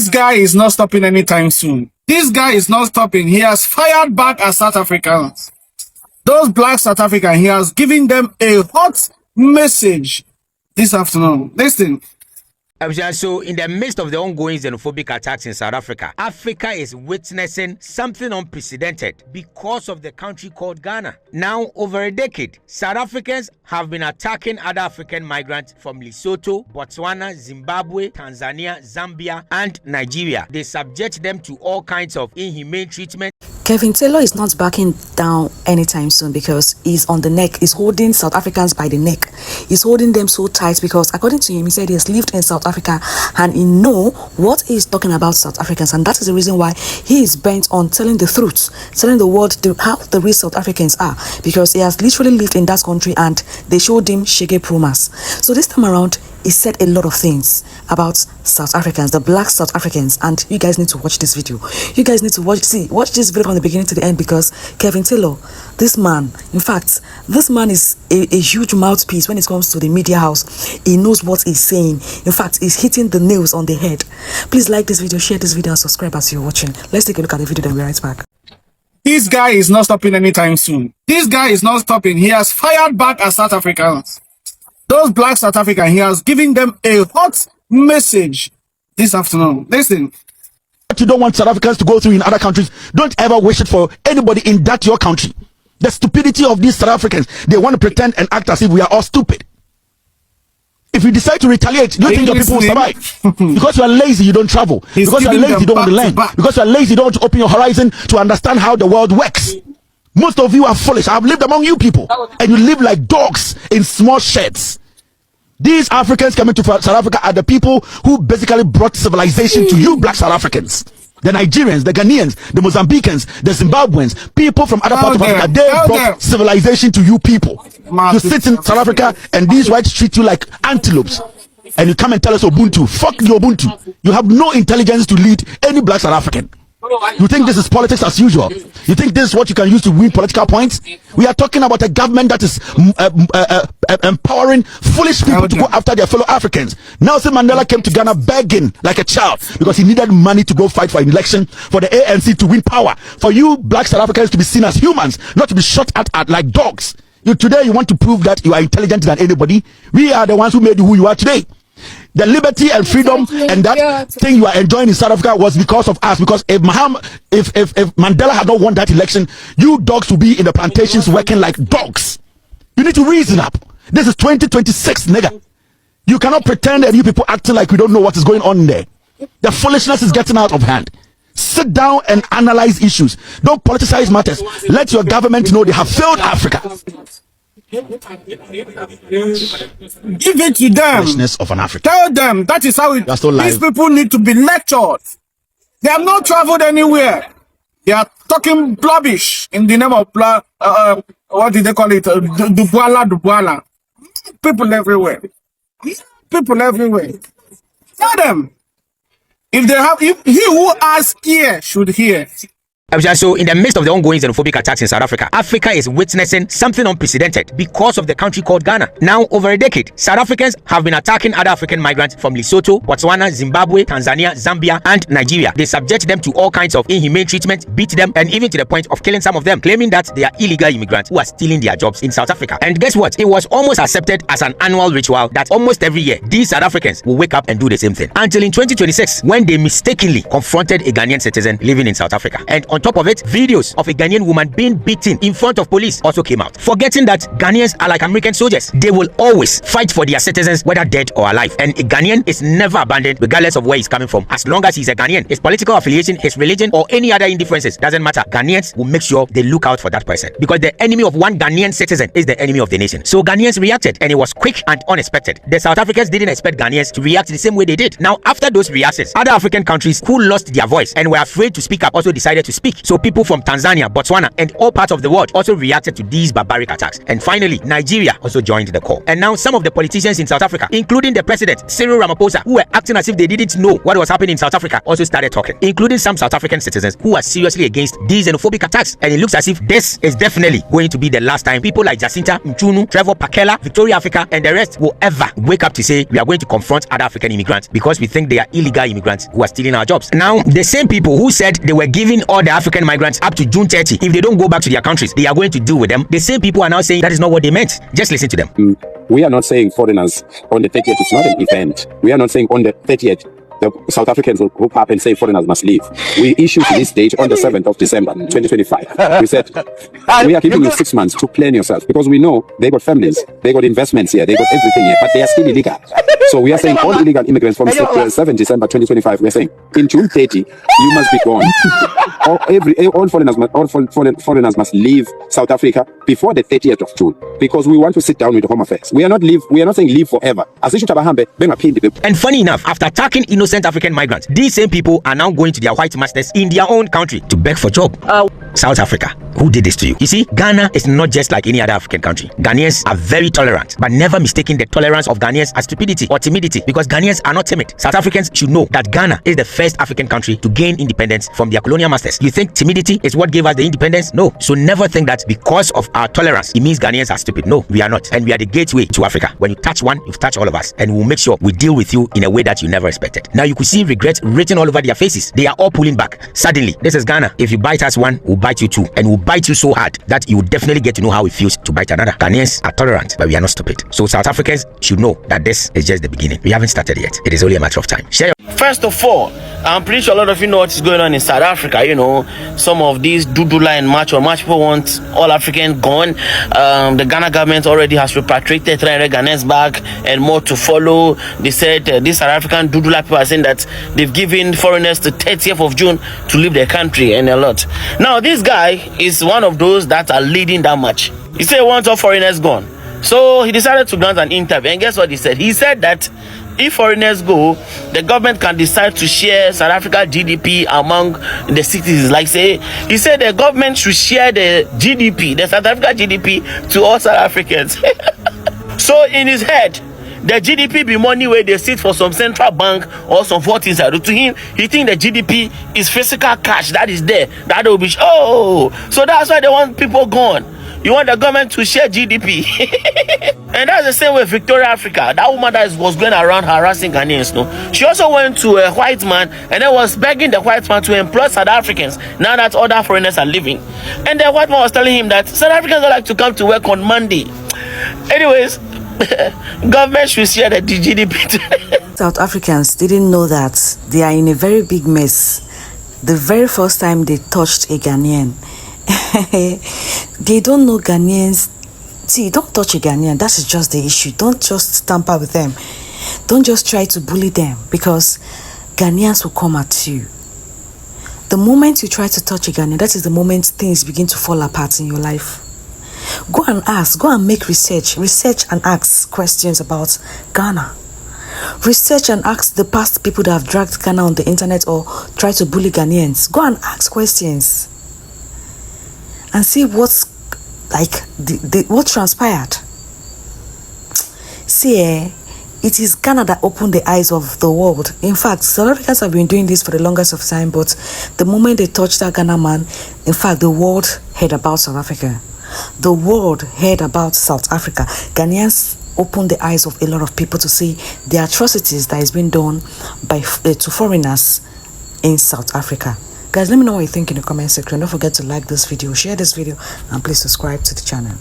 This guy is not stopping anytime soon. This guy is not stopping. He has fired back at South Africans. Those black South Africans, he has given them a hot message this afternoon. Listen. So, in the midst of the ongoing xenophobic attacks in South Africa, Africa is witnessing something unprecedented because of the country called Ghana. Now, over a decade, South Africans have been attacking other African migrants from Lesotho, Botswana, Zimbabwe, Tanzania, Zambia, and Nigeria. They subject them to all kinds of inhumane treatment. Kevin Taylor is not backing down anytime soon because he's on the neck. He's holding South Africans by the neck. He's holding them so tight because, according to him, he said he has lived in South Africa and he knows what he's talking about South Africans, and that is the reason why he is bent on telling the truth, telling the world how the real South Africans are, because he has literally lived in that country and they showed him shege promas. So this time around, he said a lot of things about South Africans, the black South Africans, and you guys need to watch this video. You guys need to watch this video from the beginning to the end, because Kevin Taylor, this man, in fact, this man is a huge mouthpiece when it comes to the media house. He knows what he's saying. In fact, he's hitting the nails on the head. Please like this video, share this video, and subscribe as you're watching. Let's take a look at the video, then we'll be right back. This guy is not stopping anytime soon. This guy is not stopping. He has fired back at South Africans. Those black South Africans, he has given them a hot message this afternoon. Listen. What you don't want South Africans to go through in other countries, don't ever wish it for anybody in that your country. The stupidity of these South Africans, they want to pretend and act as if we are all stupid. If you decide to retaliate, do you think your people will survive? Because you are lazy, you don't travel. Because you are lazy, you don't want to learn. Because you are lazy, you don't want to open your horizon to understand how the world works. Most of you are foolish. I have lived among you people, and you live like dogs in small sheds. These Africans coming to South Africa are the people who basically brought civilization to you black South Africans. The Nigerians, the Ghanaians, the Mozambicans, the Zimbabweans, people from other parts of Africa, they brought civilization to you people. You sit in South Africa and these whites treat you like antelopes. And you come and tell us Ubuntu. Fuck your Ubuntu. You have no intelligence to lead any black South African. You think this is politics as usual? You think this is what you can use to win political points? We are talking about a government that is empowering foolish people to go after their fellow Africans. Nelson Mandela came to Ghana begging like a child because he needed money to go fight for an election for the ANC to win power. For you black South Africans to be seen as humans, not to be shot at like dogs. Today you want to prove that you are intelligent than anybody. We are the ones who made you who you are today. The liberty and freedom and that thing you are enjoying in South Africa was because of us. Because if Mandela had not won that election, you dogs would be in the plantations working like dogs. You need to reason up. This is 2026, nigga. You cannot pretend that you people acting like we don't know what is going on in there. The foolishness is getting out of hand. Sit down and analyze issues. Don't politicize matters. Let your government know they have failed Africa. Give it to them. Of an African. Tell them that is how it is. These people need to be lectured. They have not traveled anywhere. They are talking blubbish in the name of what did they call it? Dubuala. People everywhere. People everywhere. Tell them. If they have, if he who asks here should hear. So, in the midst of the ongoing xenophobic attacks in South Africa, Africa is witnessing something unprecedented because of the country called Ghana. Now, over a decade, South Africans have been attacking other African migrants from Lesotho, Botswana, Zimbabwe, Tanzania, Zambia, and Nigeria. They subject them to all kinds of inhumane treatment, beat them, and even to the point of killing some of them, claiming that they are illegal immigrants who are stealing their jobs in South Africa. And guess what? It was almost accepted as an annual ritual that almost every year, these South Africans will wake up and do the same thing. Until in 2026, when they mistakenly confronted a Ghanaian citizen living in South Africa. And on top of it, videos of a Ghanaian woman being beaten in front of police also came out, forgetting that Ghanaians are like American soldiers. They will always fight for their citizens, whether dead or alive, and a Ghanaian is never abandoned regardless of where he's coming from. As long as he's a Ghanaian, his political affiliation, his religion, or any other indifferences doesn't matter. Ghanaians will make sure they look out for that person, because the enemy of one Ghanaian citizen is the enemy of the nation. So Ghanaians reacted, and it was quick and unexpected. The South Africans didn't expect Ghanaians to react the same way they did. Now, after those reactions, other African countries who lost their voice and were afraid to speak up also decided to speak peak. So people from Tanzania, Botswana, and all parts of the world also reacted to these barbaric attacks. And finally, Nigeria also joined the call. And now some of the politicians in South Africa, including the president, Cyril Ramaphosa, who were acting as if they didn't know what was happening in South Africa, also started talking, including some South African citizens who are seriously against these xenophobic attacks. And it looks as if this is definitely going to be the last time people like Jacinta, Mchunu, Trevor Pakela, Victoria Africa, and the rest will ever wake up to say we are going to confront other African immigrants because we think they are illegal immigrants who are stealing our jobs. Now, the same people who said they were giving all the African migrants up to June 30, if they don't go back to their countries, they are going to deal with them. The same people are now saying that is not what they meant. Just listen to them. We are not saying foreigners on the 30th, it's not an event. We are not saying on the 30th, the South Africans will group up and say foreigners must leave. We issued this date on the 7th of December, 2025. We said, we are giving you 6 months to plan yourself because we know they got families, they got investments here, they got everything here, but they are still illegal. So we are saying all illegal immigrants from 7 December 2025, we are saying in June 30, you must be gone. All foreigners must leave South Africa before the 30th of June because we want to sit down with the Home Affairs. We are not saying leave forever. And funny enough, after attacking innocent African migrants, these same people are now going to their white masters in their own country to beg for job. South Africa, who did this to you? You see, Ghana is not just like any other African country. Ghanaians are very tolerant, but never mistaking the tolerance of Ghanaians as stupidity or timidity, because Ghanaians are not timid. South Africans should know that Ghana is the first African country to gain independence from their colonial masters. You think timidity is what gave us the independence? No. So never think that because of our tolerance, it means Ghanaians are stupid. No, we are not. And we are the gateway to Africa. When you touch one, you've touched all of us. And we'll make sure we deal with you in a way that you never expected. Now you could see regret written all over their faces. They are all pulling back. Suddenly, this is Ghana. If you bite us one, we'll bite you two. And we'll bite you so hard that you will definitely get to know how it feels to bite another. Ghanaians are tolerant, but we are not stupid. So South Africans should know that this is just the beginning. We haven't started yet. It is only a matter of time. Share your First of all, I'm pretty sure a lot of you know what is going on in South Africa. You know, some of these Dudula and March people want all Africans gone. The Ghana government already has repatriated 300 Ghanaians back and more to follow. They said these South African Dudula people are saying that they've given foreigners the 30th of June to leave their country and a lot. Now, this guy is one of those that are leading that march. He said he wants all foreigners gone. So he decided to grant an interview. And guess what he said? He said that if foreigners go, the government can decide to share South Africa GDP among the cities. Like say, he said the government should share the GDP, the South Africa GDP, to all South Africans. So in his head, the GDP be money where they sit for some central bank or some vote inside. To him, he think the GDP is physical cash that is there. That will be so that's why they want people gone. You want the government to share GDP. And that's the same with Victoria Africa. That woman that was going around harassing Ghanaians. No, she also went to a white man and then was begging the white man to employ South Africans now that other foreigners are leaving. And the white man was telling him that South Africans don't like to come to work on Monday. Anyways, government should share the GDP. South Africans didn't know that they are in a very big mess. The very first time they touched a Ghanaian, they don't know Ghanaians. See, don't touch a Ghanaian. That is just the issue. Don't just tamper with them. Don't just try to bully them, because Ghanaians will come at you. The moment you try to touch a Ghanaian, that is the moment things begin to fall apart in your life. Go and ask, go and make research and ask questions about Ghana. Research and ask the past people that have dragged Ghana on the internet or try to bully Ghanaians. Go and ask questions and see what's like what transpired. See, it is Ghana that opened the eyes of the world. In fact, South Africans have been doing this for the longest of time, but the moment they touched that Ghana man, in fact, the world heard about South Africa. The world heard about South Africa. Ghanaians opened the eyes of a lot of people to see the atrocities that is being done by to foreigners in South Africa. Guys, let me know what you think in the comment section. Don't forget to like this video, share this video, and please subscribe to the channel.